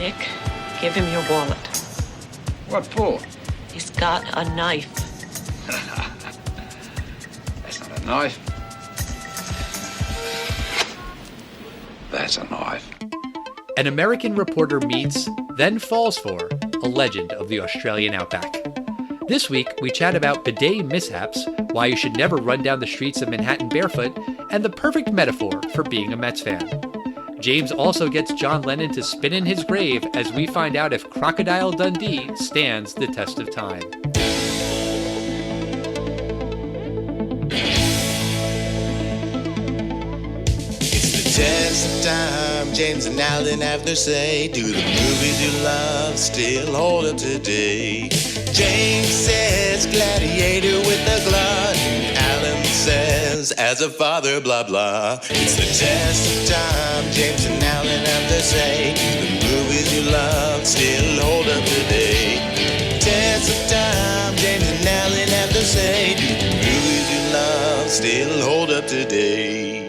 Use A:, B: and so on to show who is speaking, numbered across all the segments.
A: Mick, give him your wallet.
B: What for?
A: He's got a knife.
B: That's not a knife. That's a knife.
C: An American reporter meets, then falls for, a legend of the Australian outback. This week, we chat about bidet mishaps, why you should never run down the streets of Manhattan barefoot, and the perfect metaphor for being a Mets fan. James also gets John Lennon to spin in his grave as we find out if Crocodile Dundee stands the test of time.
D: Test of time, James and Alan have their say. Do the movies you love still hold up today? James says gladiator with a glut. Alan says as a father, blah blah. It's the test of time, James and Alan have their say. Do the movies you love still hold up today? Test of time, James and Alan have their say. Do the movies you love still hold up today?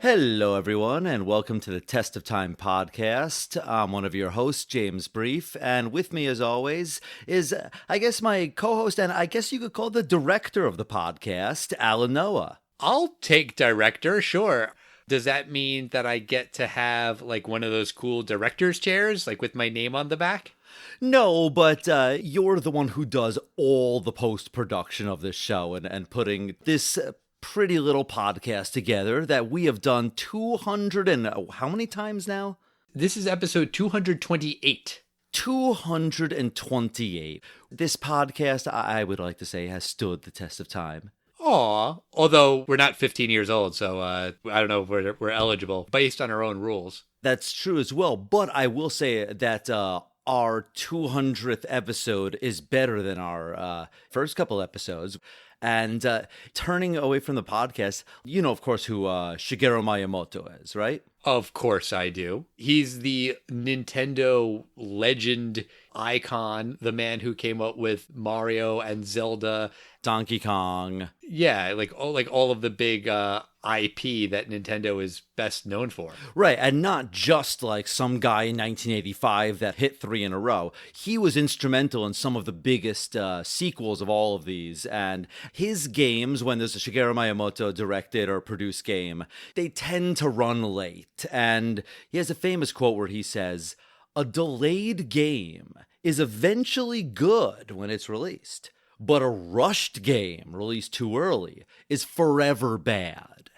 E: Hello, everyone, and welcome to the Test of Time podcast. I'm one of your hosts, James Brief, and with me, as always, is, I guess, my co-host, and I guess you could call the director of the podcast, Alan Noah.
C: I'll take director, sure. Does that mean that I get to have, like, one of those cool director's chairs, like, with my name on the back?
E: No, but you're the one who does all the post-production of this show and putting this pretty little podcast together that we have done 200 and how many times now?
C: This is episode 228.
E: 228. This podcast, I would like to say, has stood the test of time.
C: Aw, although we're not 15 years old, so I don't know if we're eligible based on our own rules.
E: That's true as well, but I will say that our 200th episode is better than our first couple episodes. And turning away from the podcast, you know, of course, who Shigeru Miyamoto is, right?
C: Of course I do. He's the Nintendo legend icon, the man who came up with Mario and Zelda.
E: Donkey Kong.
C: Yeah, like all of the big IP that Nintendo is best known for.
E: Right, and not just like some guy in 1985 that hit 3 in a row. He was instrumental in some of the biggest sequels of all of these, and his games, when there's a Shigeru Miyamoto directed or produced game, they tend to run late. And he has a famous quote where he says, "A delayed game is eventually good when it's released, but a rushed game released too early is forever bad."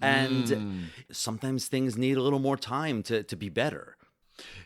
E: And sometimes things need a little more time to be better.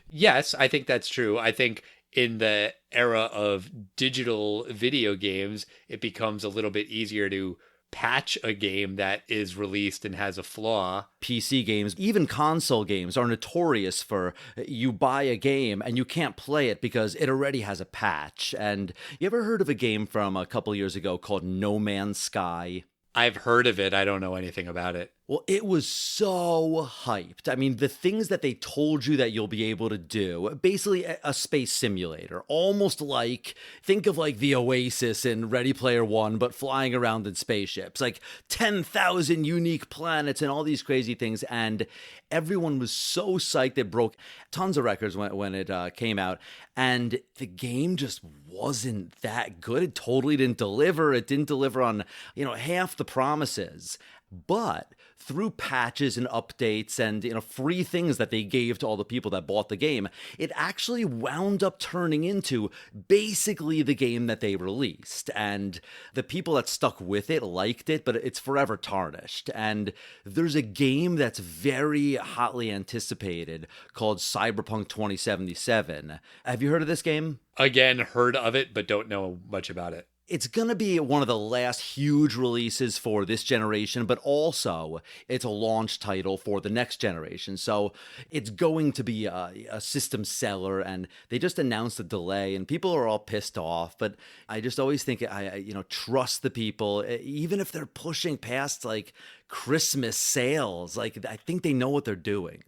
C: Yes, I think that's true. I think in the era of digital video games, it becomes a little bit easier to patch a game that is released and has a flaw.
E: PC games, even console games, are notorious for you buy a game and you can't play it because it already has a patch. And you ever heard of a game from a couple years ago called No Man's Sky?
C: I've heard of it. I don't know anything about it.
E: Well, it was so hyped. I mean, the things that they told you that you'll be able to do, basically a space simulator, almost like, think of like the Oasis in Ready Player One, but flying around in spaceships, like 10,000 unique planets and all these crazy things. And everyone was so psyched. It broke tons of records when it came out. And the game just wasn't that good. It totally didn't deliver. It didn't deliver on, half the promises. But through patches and updates and free things that they gave to all the people that bought the game, it actually wound up turning into basically the game that they released. And the people that stuck with it liked it, but it's forever tarnished. And there's a game that's very hotly anticipated called Cyberpunk 2077. Have you heard of this game?
C: Again, heard of it, but don't know much about it.
E: It's going to be one of the last huge releases for this generation, but also it's a launch title for the next generation. So it's going to be a system seller, and they just announced a delay, and people are all pissed off. But I just always think, trust the people, even if they're pushing past like Christmas sales. Like, I think they know what they're doing.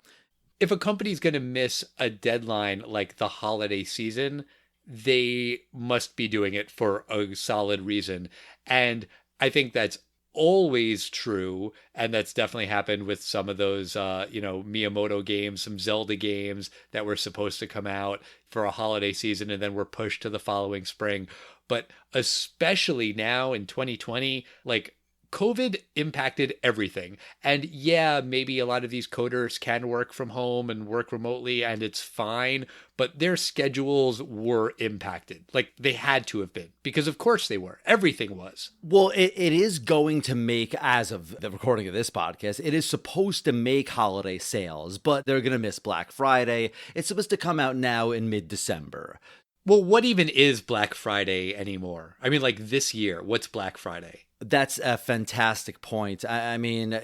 C: If a company's going to miss a deadline like the holiday season, they must be doing it for a solid reason. And I think that's always true. And that's definitely happened with some of those, Miyamoto games, some Zelda games that were supposed to come out for a holiday season and then were pushed to the following spring. But especially now in 2020, like, COVID impacted everything. And yeah, maybe a lot of these coders can work from home and work remotely, and it's fine, but their schedules were impacted. Like, they had to have been, because of course they were. Everything was.
E: Well, it is going to make, as of the recording of this podcast, it is supposed to make holiday sales, but they're going to miss Black Friday. It's supposed to come out now in mid-December.
C: Well, what even is Black Friday anymore? I mean, like, this year, what's Black Friday?
E: That's a fantastic point. I mean,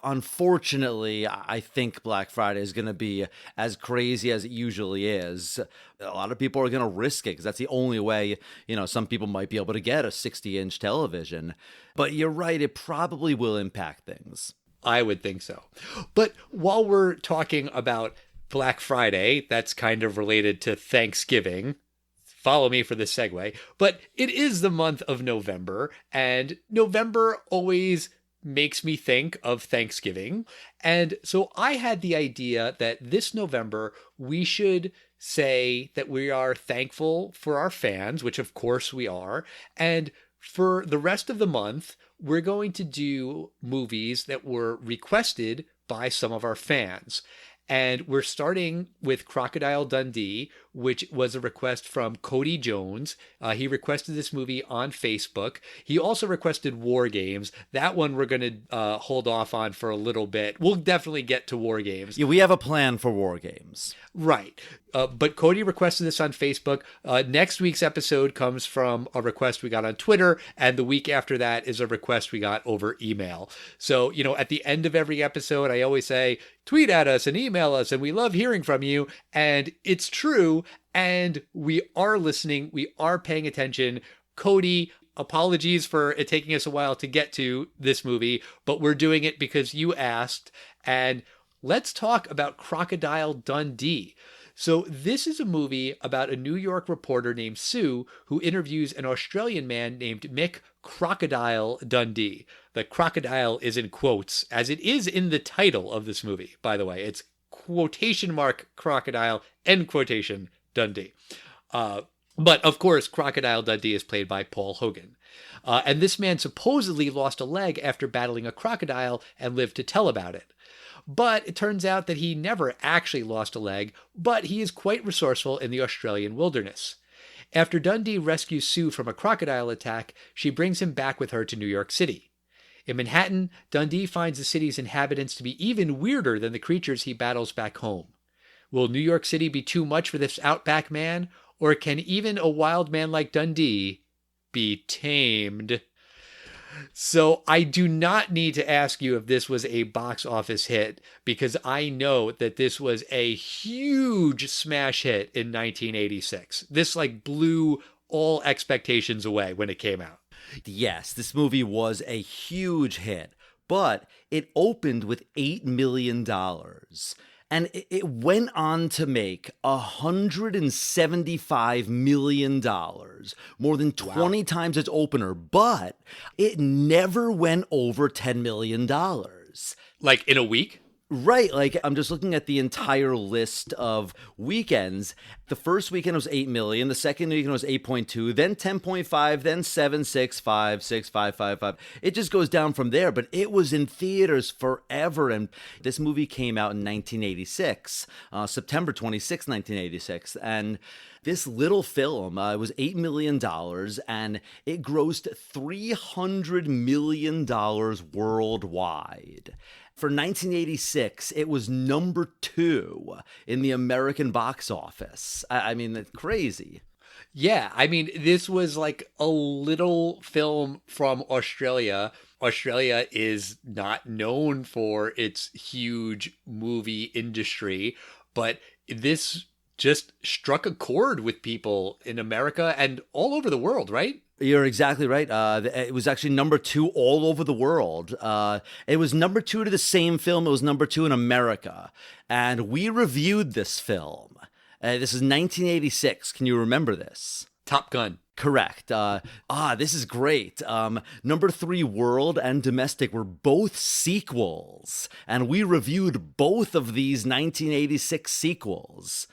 E: unfortunately, I think Black Friday is going to be as crazy as it usually is. A lot of people are going to risk it because that's the only way, some people might be able to get a 60-inch television. But you're right, it probably will impact things.
C: I would think so. But while we're talking about Black Friday, that's kind of related to Thanksgiving. Follow me for this segue. But it is the month of November, and November always makes me think of Thanksgiving. And so I had the idea that this November, we should say that we are thankful for our fans, which of course we are. And for the rest of the month, we're going to do movies that were requested by some of our fans. And we're starting with Crocodile Dundee, which was a request from Cody Jones. He requested this movie on Facebook. He also requested War Games. That one we're going to hold off on for a little bit. We'll definitely get to War Games.
E: Yeah, we have a plan for War Games.
C: Right. But Cody requested this on Facebook. Next week's episode comes from a request we got on Twitter, and the week after that is a request we got over email. So, at the end of every episode, I always say, tweet at us and email us, and we love hearing from you. And it's true, and we are listening. We are paying attention. Cody, apologies for it taking us a while to get to this movie, but we're doing it because you asked. And let's talk about Crocodile Dundee. So this is a movie about a New York reporter named Sue who interviews an Australian man named Mick Crocodile Dundee. The crocodile is in quotes, as it is in the title of this movie, by the way. It's quotation mark crocodile, end quotation Dundee. But of course, Crocodile Dundee is played by Paul Hogan. And this man supposedly lost a leg after battling a crocodile and lived to tell about it. But it turns out that he never actually lost a leg, but he is quite resourceful in the Australian wilderness. After Dundee rescues Sue from a crocodile attack, she brings him back with her to New York City. In Manhattan, Dundee finds the city's inhabitants to be even weirder than the creatures he battles back home. Will New York City be too much for this Outback man, or can even a wild man like Dundee be tamed? So I do not need to ask you if this was a box office hit, because I know that this was a huge smash hit in 1986. This blew all expectations away when it came out.
E: Yes, this movie was a huge hit, but it opened with $8 million. And it went on to make $175 million, more than 20 times its opener, but it never went over $10 million.
C: Like in a week?
E: Right, I'm just looking at the entire list of weekends. The first weekend was 8 million, the second weekend was 8.2, then 10.5, then 7, 6, 5, 6, 5, 5, 5. It just goes down from there, but it was in theaters forever, and this movie came out in 1986, September 26, 1986, and this little film was $8 million, and it grossed $300 million worldwide. For 1986, it was number 2 in the American box office. I mean, that's crazy.
C: Yeah, I mean, this was like a little film from Australia. Australia is not known for its huge movie industry, but this just struck a chord with people in America and all over the world, right?
E: You're exactly right. It was actually number 2 all over the world. It was number 2 to the same film. It was number 2 in America. And we reviewed this film. This is 1986. Can you remember this?
C: Top Gun.
E: Correct. This is great. Number 3, World and Domestic were both sequels, and we reviewed both of these 1986 sequels.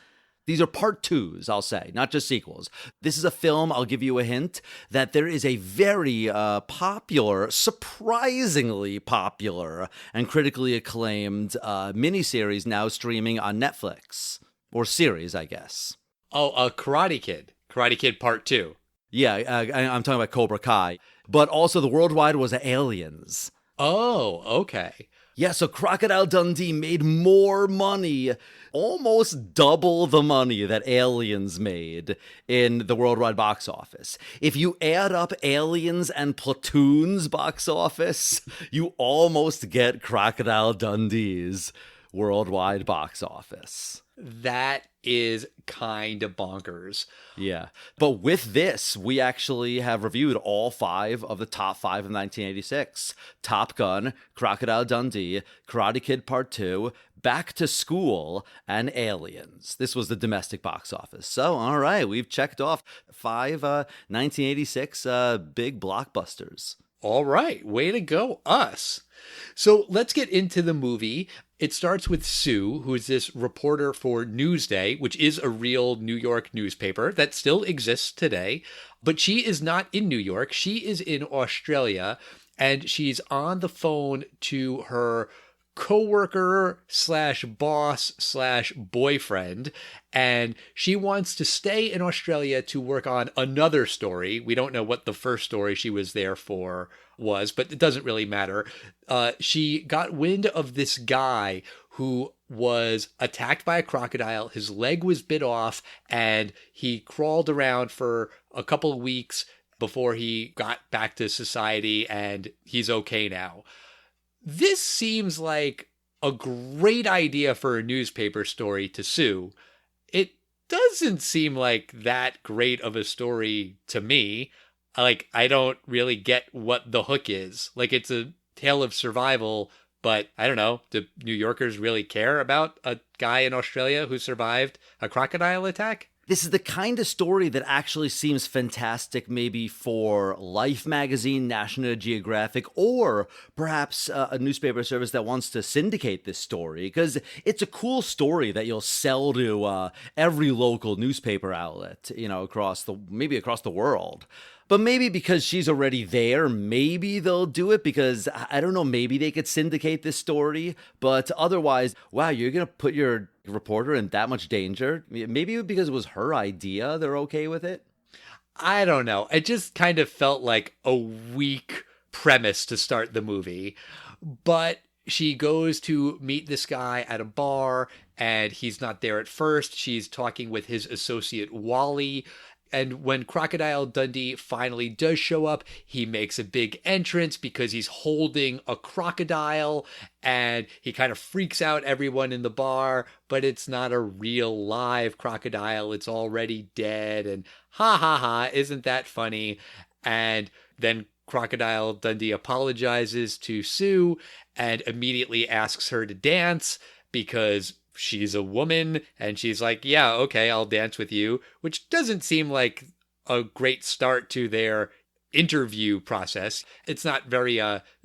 E: These are part 2s, I'll say, not just sequels. This is a film, I'll give you a hint, that there is a very popular, surprisingly popular, and critically acclaimed miniseries now streaming on Netflix. Or series, I guess.
C: Oh, Karate Kid. Karate Kid Part 2.
E: Yeah, I'm talking about Cobra Kai. But also the worldwide was Aliens.
C: Oh, okay.
E: Yeah, so Crocodile Dundee made more money, almost double the money that Aliens made in the worldwide box office. If you add up Aliens and Platoon's box office, you almost get Crocodile Dundee's worldwide box office.
C: That is kind of bonkers.
E: Yeah. But with this, we actually have reviewed all 5 of the top 5 of 1986. Top Gun, Crocodile Dundee, Karate Kid Part 2, Back to School, and Aliens. This was the domestic box office. So, all right, we've checked off 5 1986 big blockbusters.
C: All right, way to go, us. So let's get into the movie. It starts with Sue, who is this reporter for Newsday, which is a real New York newspaper that still exists today. But she is not in New York. She is in Australia, and she's on the phone to her coworker slash boss slash boyfriend, and she wants to stay in Australia to work on another story. We don't know what the first story she was there for was, but it doesn't really matter. She got wind of this guy who was attacked by a crocodile. His leg was bit off, and he crawled around for a couple of weeks before he got back to society, and he's okay now. This seems like a great idea for a newspaper story to Sue. It doesn't seem like that great of a story to me. Like, I don't really get what the hook is. Like, it's a tale of survival, but I don't know. Do New Yorkers really care about a guy in Australia who survived a crocodile attack?
E: This is the kind of story that actually seems fantastic maybe for Life magazine, National Geographic, or perhaps a newspaper service that wants to syndicate this story, because it's a cool story that you'll sell to every local newspaper outlet, across the world. But maybe because she's already there, maybe they'll do it because, I don't know, maybe they could syndicate this story. But otherwise, wow, you're going to put your reporter in that much danger? Maybe because it was her idea, they're okay with it?
C: I don't know. It just kind of felt like a weak premise to start the movie. But she goes to meet this guy at a bar, and he's not there at first. She's talking with his associate, Wally. And when Crocodile Dundee finally does show up, he makes a big entrance because he's holding a crocodile, and he kind of freaks out everyone in the bar, but it's not a real live crocodile. It's already dead, and ha ha ha, isn't that funny? And then Crocodile Dundee apologizes to Sue and immediately asks her to dance because she's a woman, and she's like, yeah, okay, I'll dance with you, which doesn't seem like a great start to their interview process. It's not very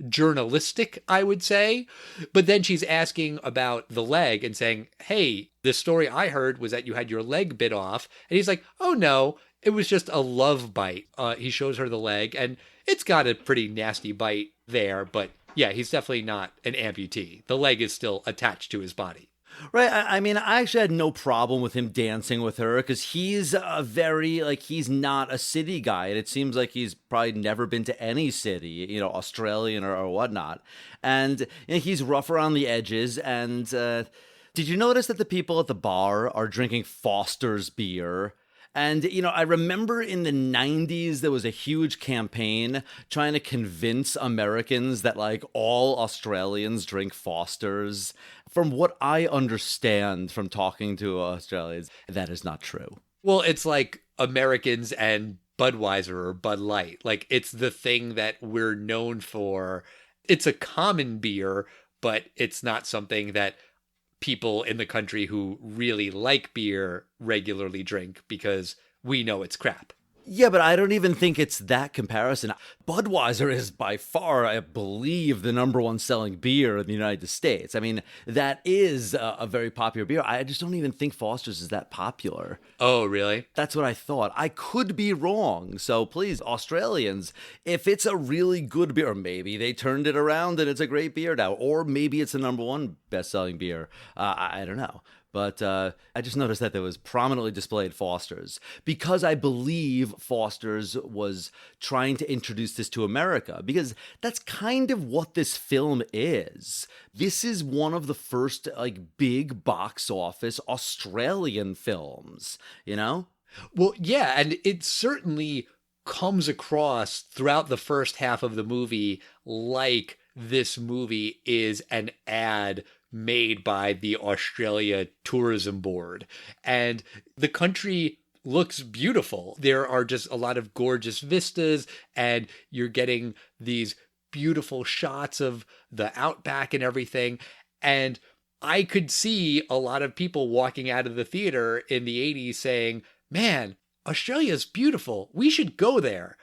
C: journalistic, I would say. But then she's asking about the leg and saying, hey, the story I heard was that you had your leg bit off. And he's like, oh no, it was just a love bite. He shows her the leg, and it's got a pretty nasty bite there, but yeah, he's definitely not an amputee. The leg is still attached to his body.
E: Right. I mean, I actually had no problem with him dancing with her because he's he's not a city guy. And it seems like he's probably never been to any city, Australian or whatnot. And he's rough around the edges. And did you notice that the people at the bar are drinking Foster's beer? And, I remember in the 90s, there was a huge campaign trying to convince Americans that, all Australians drink Foster's. From what I understand from talking to Australians, that is not true.
C: Well, it's like Americans and Budweiser or Bud Light. Like, it's the thing that we're known for. It's a common beer, but it's not something that people in the country who really like beer regularly drink because we know it's crap.
E: Yeah, but I don't even think it's that comparison. Budweiser is by far, I believe, the number one selling beer in the United States. I mean, that is a very popular beer. I just don't even think Foster's is that popular.
C: Oh, really?
E: That's what I thought. I could be wrong. So please, Australians, if it's a really good beer, maybe they turned it around and it's a great beer now, or maybe it's the number one best-selling beer. I don't know. But I just noticed that there was prominently displayed Foster's because I believe Foster's was trying to introduce this to America, because that's kind of what this film is. This is one of the first big box office Australian films, you know?
C: Well, yeah, and it certainly comes across throughout the first half of the movie like this movie is an ad made by the Australia Tourism Board. And the country looks beautiful. There are just a lot of gorgeous vistas, and you're getting these beautiful shots of the outback and everything. And I could see a lot of people walking out of the theater in the 80s saying, man, Australia's beautiful. We should go there.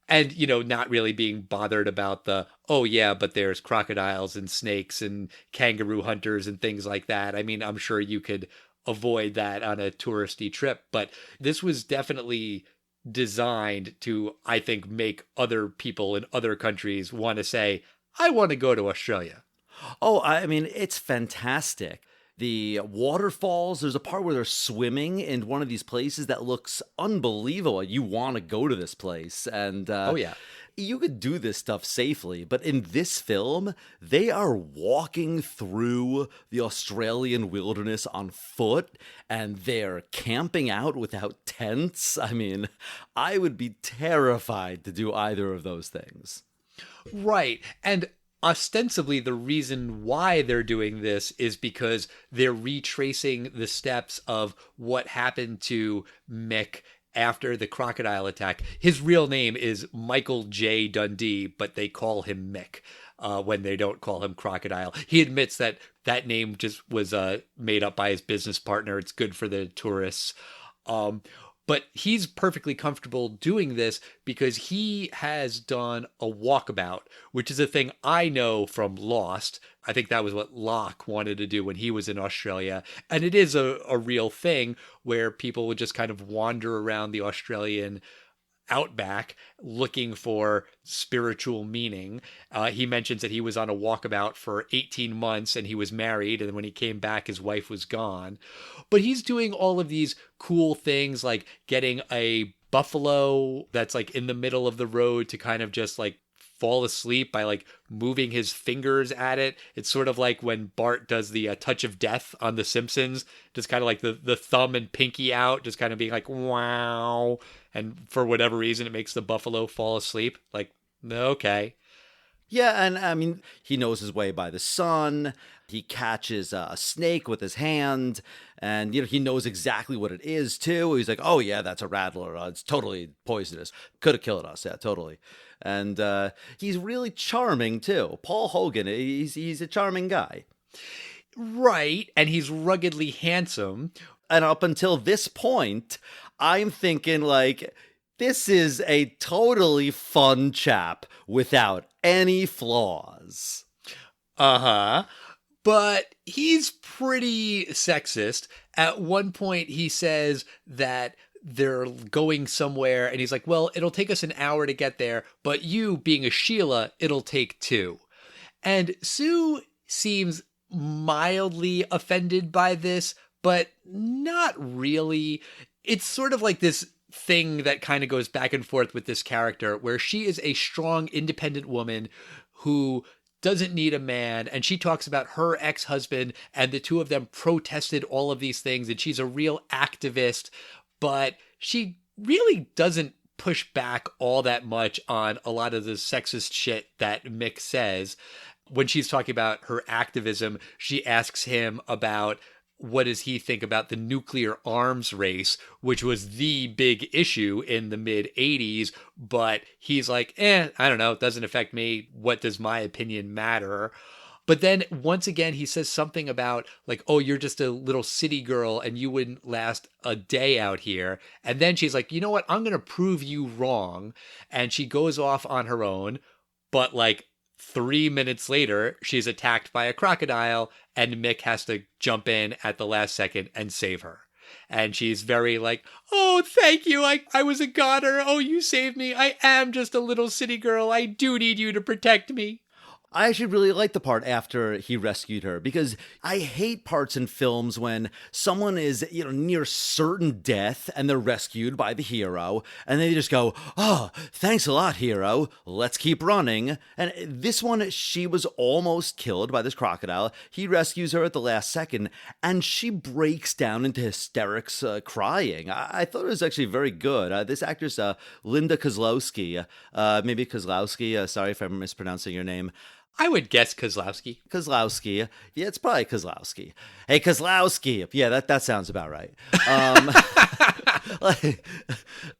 C: And, you know, not really being bothered about oh, yeah, but there's crocodiles and snakes and kangaroo hunters and things like that. I mean, I'm sure you could avoid that on a touristy trip. But this was definitely designed to, I think, make other people in other countries want to say, I want to go to Australia.
E: Oh, I mean, it's fantastic. The waterfalls, there's a part where they're swimming in one of these places that looks unbelievable. You want to go to this place. And
C: oh, yeah.
E: You could do this stuff safely. But in this film, they are walking through the Australian wilderness on foot, and they're camping out without tents. I mean, I would be terrified to do either of those things.
C: Right. And ostensibly, the reason why they're doing this is because they're retracing the steps of what happened to Mick after the crocodile attack. His real name is Michael J. Dundee, but they call him Mick when they don't call him Crocodile. He admits that that name just was made up by his business partner. It's good for the tourists. But he's perfectly comfortable doing this because he has done a walkabout, which is a thing I know from Lost. I think that was what Locke wanted to do when he was in Australia. And it is a real thing where people would just kind of wander around the Australian outback looking for spiritual meaning. He mentions that he was on a walkabout for 18 months and he was married, and when he came back his wife was gone. But he's doing all of these cool things like getting a buffalo that's like in the middle of the road to kind of just like fall asleep by like moving his fingers at it. It's sort of like when Bart does the touch of death on The Simpsons, just kind of like the thumb and pinky out, just kind of being like, wow. And for whatever reason, it makes the buffalo fall asleep. Like, okay.
E: Yeah, and I mean, he knows his way by the sun. He catches a snake with his hand, and he knows exactly what it is too. He's like, "Oh yeah, that's a rattler. It's totally poisonous. Could have killed us. Yeah, totally." And he's really charming too. Paul Hogan, he's a charming guy,
C: right? And he's ruggedly handsome.
E: And up until this point, I'm thinking like, this is a totally fun chap without any flaws.
C: Uh-huh. But he's pretty sexist. At one point, he says that they're going somewhere, and he's like, well, it'll take us an hour to get there, but you, being a Sheila, it'll take 2. And Sue seems mildly offended by this, but not really. It's sort of like this thing that kind of goes back and forth with this character, where she is a strong, independent woman who doesn't need a man, and she talks about her ex-husband, and the two of them protested all of these things, and she's a real activist, but she really doesn't push back all that much on a lot of the sexist shit that Mick says. When she's talking about her activism, she asks him about what does he think about the nuclear arms race, which was the big issue in the mid-'80s, but he's like, I don't know, it doesn't affect me. What does my opinion matter? But then once again, he says something about like, oh, you're just a little city girl and you wouldn't last a day out here. And then she's like, you know what? I'm going to prove you wrong. And she goes off on her own. But like 3 minutes later, she's attacked by a crocodile and Mick has to jump in at the last second and save her. And she's very like, oh, thank you. I was a goner. Oh, you saved me. I am just a little city girl. I do need you to protect me.
E: I actually really like the part after he rescued her, because I hate parts in films when someone is, near certain death and they're rescued by the hero and they just go, oh, thanks a lot, hero. Let's keep running. And this one, she was almost killed by this crocodile. He rescues her at the last second and she breaks down into hysterics, crying. I thought it was actually very good. This actress, Linda Kozlowski, maybe Kozlowski, sorry if I'm mispronouncing your name.
C: I would guess Kozlowski.
E: Kozlowski. Yeah, it's probably Kozlowski. Hey, Kozlowski. Yeah, that sounds about right.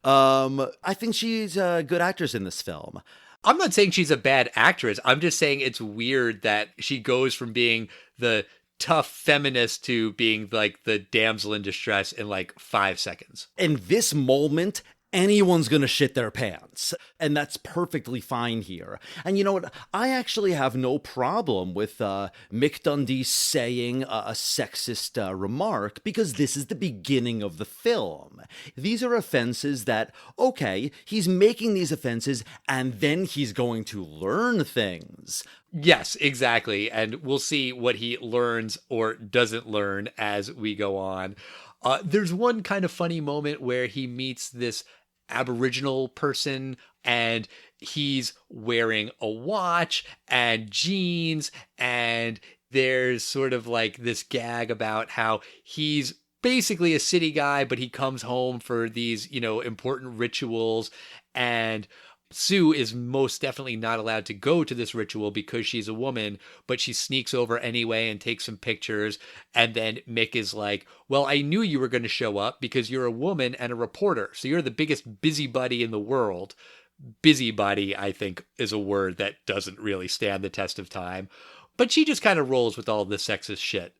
E: I think she's a good actress in this film.
C: I'm not saying she's a bad actress. I'm just saying it's weird that she goes from being the tough feminist to being like the damsel in distress in like 5 seconds.
E: In this moment, anyone's gonna shit their pants. And that's perfectly fine here. And you know what? I actually have no problem with Mick Dundee saying a sexist remark, because this is the beginning of the film. These are offenses that, okay, he's making these offenses and then he's going to learn things.
C: Yes, exactly. And we'll see what he learns or doesn't learn as we go on. There's one kind of funny moment where he meets this Aboriginal person and he's wearing a watch and jeans, and there's sort of like this gag about how he's basically a city guy, but he comes home for these, important rituals, and Sue is most definitely not allowed to go to this ritual because she's a woman, but she sneaks over anyway and takes some pictures. And then Mick is like, well, I knew you were going to show up because you're a woman and a reporter. So you're the biggest busybody in the world. Busybody, I think, is a word that doesn't really stand the test of time. But she just kind of rolls with all the sexist shit.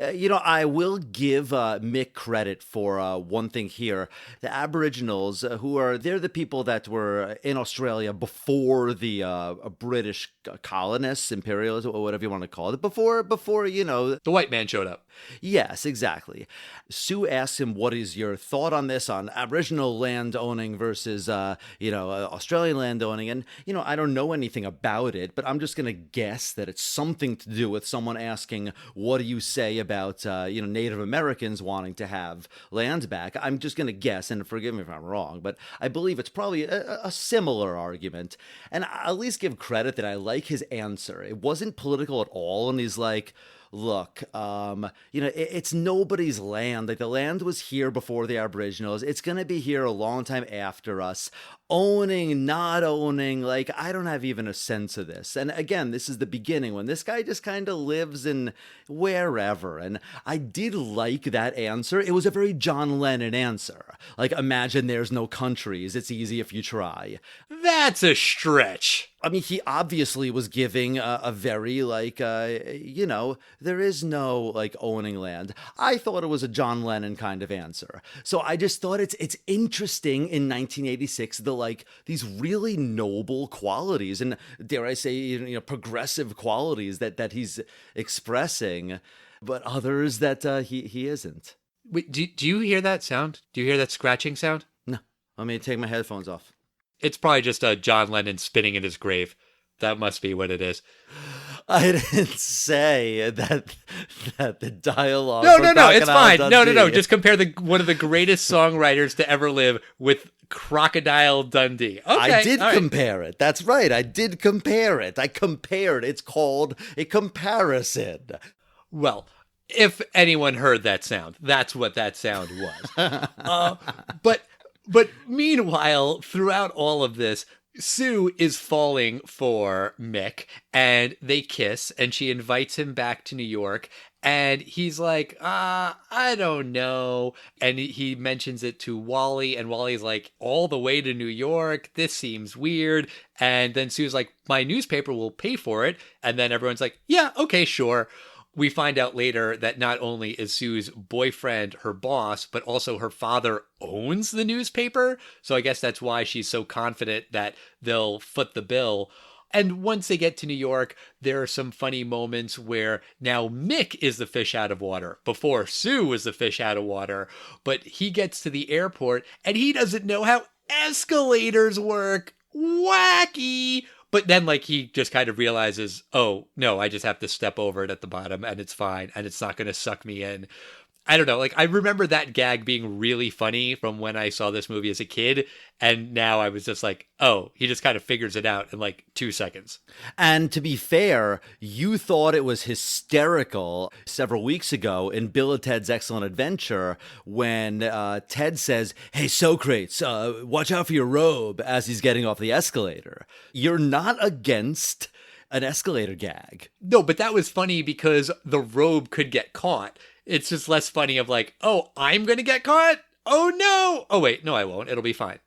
E: I will give Mick credit for one thing here. The Aboriginals, they're the people that were in Australia before the British colonists, imperialists, or whatever you want to call it, before
C: The white man showed up.
E: Yes, exactly. Sue asks him, what is your thought on this, on Aboriginal land owning versus, Australian land owning? And, I don't know anything about it, but I'm just going to guess that it's something to do with someone asking, what do you say about, Native Americans wanting to have land back? I'm just going to guess, and forgive me if I'm wrong, but I believe it's probably a similar argument. And I'll at least give credit that I like his answer. It wasn't political at all, and he's like, look, it's nobody's land. Like, the land was here before the Aboriginals. It's going to be here a long time after us. Owning, not owning, like, I don't have even a sense of this. And again, this is the beginning when this guy just kind of lives in wherever. And I did like that answer. It was a very John Lennon answer. Like, imagine there's no countries. It's easy if you try.
C: That's a stretch.
E: I mean, he obviously was giving a very, there is no, owning land. I thought it was a John Lennon kind of answer. So I just thought it's interesting in 1986, these really noble qualities, and dare I say, progressive qualities that he's expressing, but others that he isn't.
C: Wait, do you hear that sound? Do you hear that scratching sound?
E: No. Let me take my headphones off.
C: It's probably just John Lennon spinning in his grave. That must be what it is.
E: I didn't say that the dialogue.
C: No, it's fine. Dundee. No. Just compare one of the greatest songwriters to ever live with Crocodile Dundee. Okay,
E: I did compare it. That's right. I did compare it. I compared. It's called a comparison.
C: Well, if anyone heard that sound, that's what that sound was. But meanwhile, throughout all of this, Sue is falling for Mick, and they kiss, and she invites him back to New York, and he's like, I don't know. And he mentions it to Wally, and Wally's like, all the way to New York? This seems weird. And then Sue's like, my newspaper will pay for it. And then everyone's like, yeah, okay, sure. We find out later that not only is Sue's boyfriend her boss, but also her father owns the newspaper. So I guess that's why she's so confident that they'll foot the bill. And once they get to New York, there are some funny moments where now Mick is the fish out of water. Before, Sue was the fish out of water. But he gets to the airport and he doesn't know how escalators work. Wacky! But then, like, he just kind of realizes, oh, no, I just have to step over it at the bottom and it's fine and it's not going to suck me in. I don't know. Like, I remember that gag being really funny from when I saw this movie as a kid. And now I was just like, oh, he just kind of figures it out in like 2 seconds.
E: And to be fair, you thought it was hysterical several weeks ago in Bill and Ted's Excellent Adventure when Ted says, hey, Socrates, watch out for your robe as he's getting off the escalator. You're not against an escalator gag.
C: No, but that was funny because the robe could get caught. It's just less funny of like, oh, I'm going to get caught? Oh, no. Oh, wait, no, I won't. It'll be fine.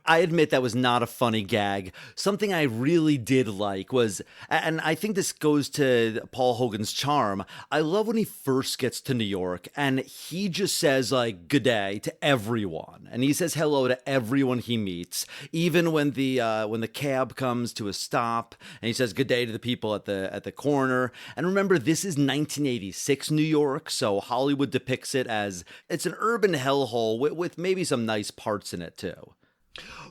E: I admit that was not a funny gag. Something I really did like was, and I think this goes to Paul Hogan's charm, I love when he first gets to New York and he just says like, good day to everyone. And he says hello to everyone he meets, even when the cab comes to a stop and he says good day to the people at the corner. And remember, this is 1986 New York, so Hollywood depicts it as it's an urban hellhole with maybe some nice parts in it too.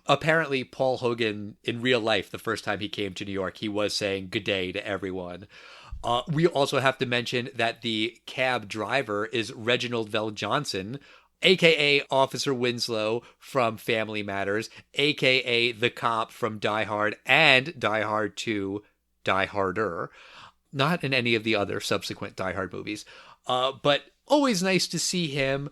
C: Apparently, Paul Hogan, in real life, the first time he came to New York, he was saying good day to everyone. We also have to mention that the cab driver is Reginald VelJohnson, a.k.a. Officer Winslow from Family Matters, a.k.a. the cop from Die Hard and Die Hard 2, Die Harder. Not in any of the other subsequent Die Hard movies. But always nice to see him.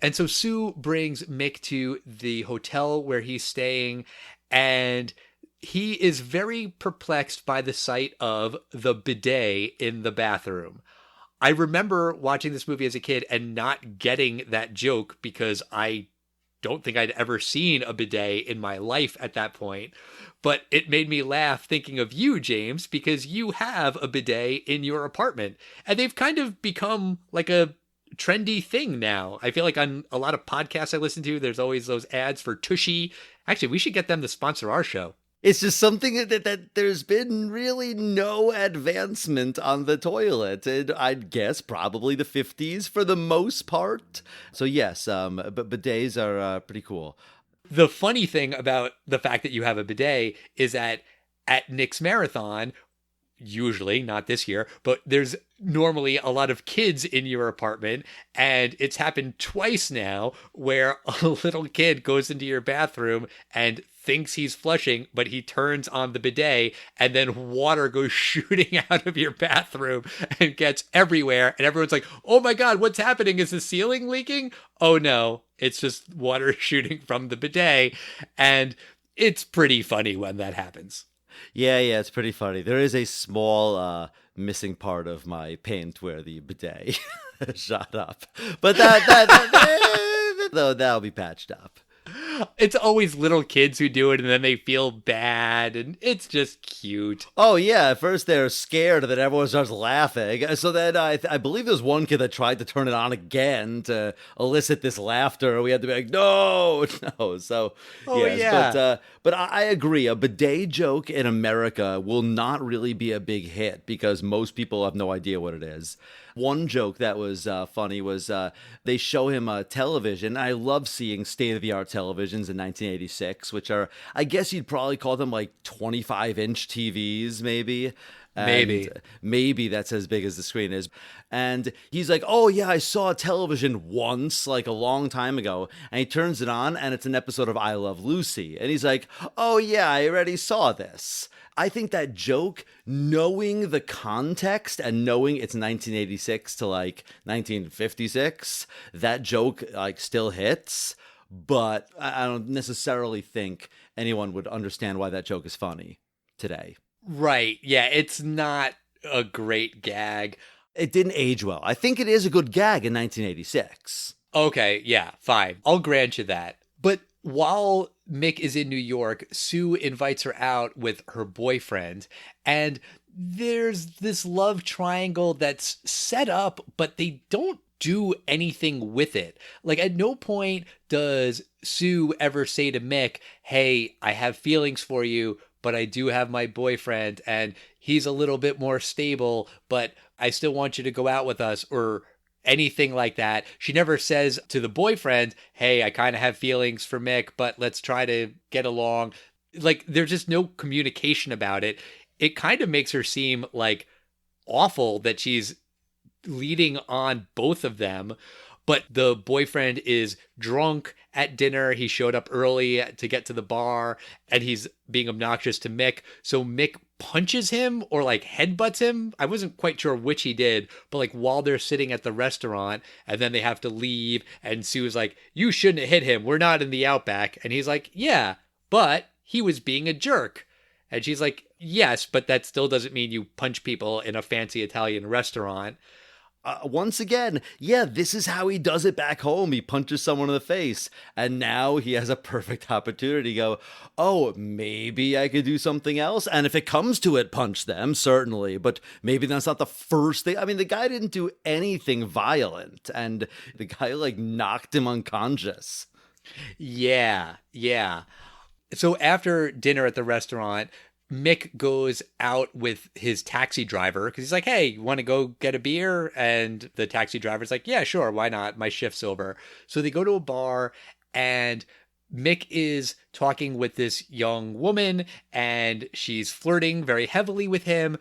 C: And so Sue brings Mick to the hotel where he's staying, and he is very perplexed by the sight of the bidet in the bathroom. I remember watching this movie as a kid and not getting that joke because I don't think I'd ever seen a bidet in my life at that point. But it made me laugh thinking of you, James, because you have a bidet in your apartment. And they've kind of become like a trendy thing now. I feel like on a lot of podcasts I listen to, there's always those ads for Tushy. Actually, we should get them to sponsor our show.
E: It's just something that there's been really no advancement on the toilet. I'd guess probably the 50s for the most part. So yes, but bidets are pretty cool.
C: The funny thing about the fact that you have a bidet is that at Nick's Marathon, usually, not this year, but there's normally a lot of kids in your apartment, and it's happened twice now where a little kid goes into your bathroom and thinks he's flushing, but he turns on the bidet and then water goes shooting out of your bathroom and gets everywhere. And everyone's like, oh my God, what's happening? Is the ceiling leaking? Oh no, it's just water shooting from the bidet. And it's pretty funny when that happens.
E: Yeah, it's pretty funny. There is a small missing part of my paint where the bidet shot up. But that'll be patched up.
C: It's always little kids who do it and then they feel bad and it's just cute.
E: Oh yeah, at first they're scared and then everyone starts laughing. So then I believe there's one kid that tried to turn it on again to elicit this laughter. We had to be like, no. So yes, yeah. But I agree. A bidet joke in America will not really be a big hit because most people have no idea what it is. One joke that was funny was they show him a television. I love seeing state-of-the-art televisions in 1986, which are, I guess you'd probably call them like 25-inch TVs, maybe. Maybe that's as big as the screen is. And he's like, oh yeah, I saw a television once, like a long time ago. And he turns it on and it's an episode of I Love Lucy. And he's like, oh yeah, I already saw this. I think that joke, knowing the context and knowing it's 1986 to like 1956, that joke like still hits. but I don't necessarily think anyone would understand why that joke is funny today.
C: Right. Yeah, it's not a great gag.
E: It didn't age well. I think it is a good gag in 1986.
C: Okay, yeah, fine. I'll grant you that. But while Mick is in New York, Sue invites her out with her boyfriend, and there's this love triangle that's set up, but they don't do anything with it. Like, at no point does Sue ever say to Mick, hey, I have feelings for you, but I do have my boyfriend, and he's a little bit more stable, but I still want you to go out with us, or anything like that. She never says to the boyfriend, hey, I kind of have feelings for Mick, but let's try to get along. Like, there's just no communication about it. It kind of makes her seem like awful that she's leading on both of them. But the boyfriend is drunk at dinner. He showed up early to get to the bar, and he's being obnoxious to Mick. So Mick punches him or like headbutts him. I wasn't quite sure which he did, but like while they're sitting at the restaurant, and then they have to leave, and Sue's like, you shouldn't have hit him. We're not in the Outback. And he's like, yeah, but he was being a jerk. And she's like, yes, but that still doesn't mean you punch people in a fancy Italian restaurant.
E: Once again, yeah, this is how he does it back home. He punches someone in the face, and now he has a perfect opportunity to go, oh, maybe I could do something else. And if it comes to it, punch them, certainly. But maybe that's not the first thing. I mean, the guy didn't do anything violent, and the guy, like, knocked him unconscious.
C: Yeah. So after dinner at the restaurant, Mick goes out with his taxi driver because he's like, hey, you want to go get a beer? And the taxi driver's like, yeah, sure, why not? My shift's over. So they go to a bar, and Mick is talking with this young woman, and she's flirting very heavily with him.